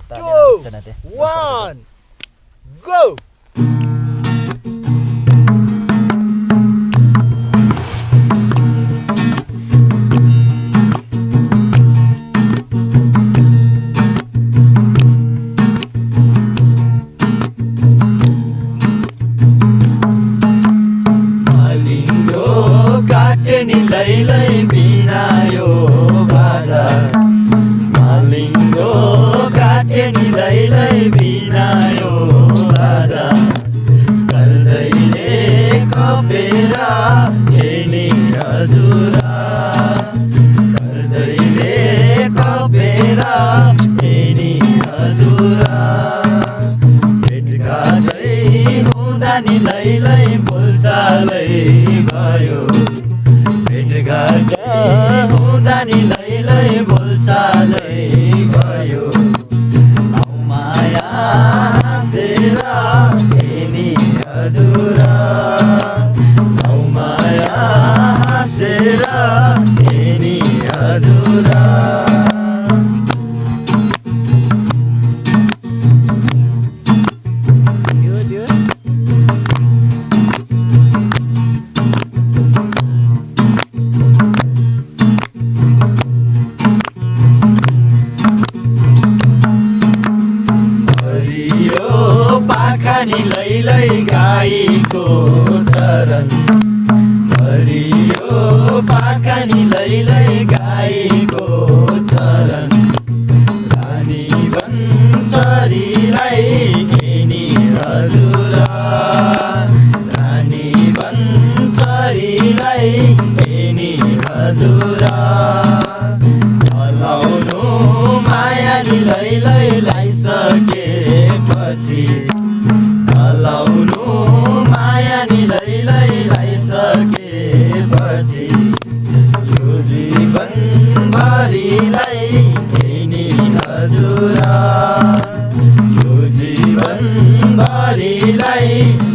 2, 1, go! लैलै बिनायो बाजा मालिङ्गो काटे नि लैलै बिनायो बाजा गर्दैले कपेरा हेर्ने हजुरा गर्दैले कपेरा हेर्ने हजुरा भेटघाटै हुँदा नि लैलै बोलचालै भयो भेटघाटै हुँदा नि लैलै बोलचालै भयो आउ माया हाँसेर हेर्ने हजुरा आउ माया हाँसेर हेर्ने हजुरा पाखानी लैलै गाईको चरण हरियो पाखानी लैलै गाईको चरण रानी बन्चरीलाई हेर्ने हजुरा रानी बन्चरीलाई हेर्ने हजुरा हलाउनु माया नि लैलै लाइसकेपछि हलाउनु माया नि लैलै लाइसकेपछि यो जीवनभरिलाई हेर्ने हजुरा यो जीवनभरिलाई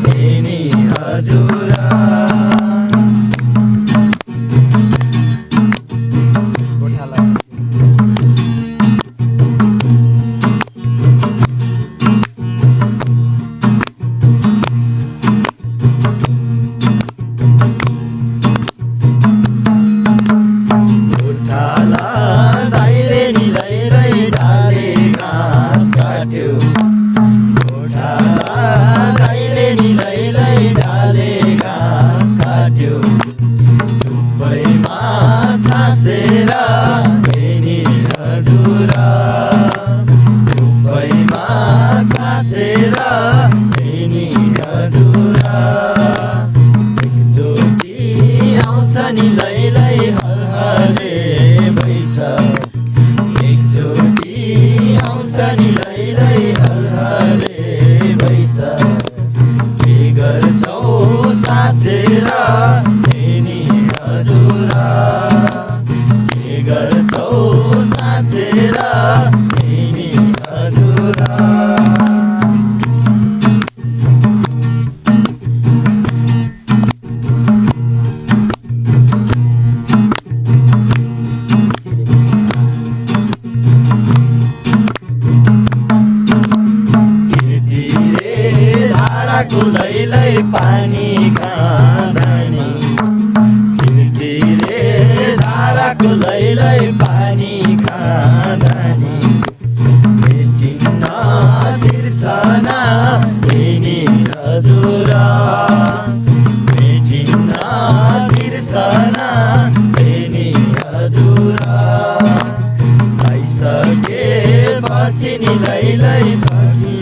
हेर्ने हजुरा नि लैलै हलहले भइस एकचोटि आउँछ नि लैलै हलहले भइस के गर्छौ साँचेर हेर्ने हजुरा के गर्छौ साँचेर हेर्ने हजुरा लैलै पानी खाँदानी तिरे धाराको लैलै पानी खाँदानी भेटिन्न तिर्सना हेर्ने हजुरा भेटिन्न तिर्सना हेर्ने हजुरा आइसकेपछि नि लैलै सकिन्छ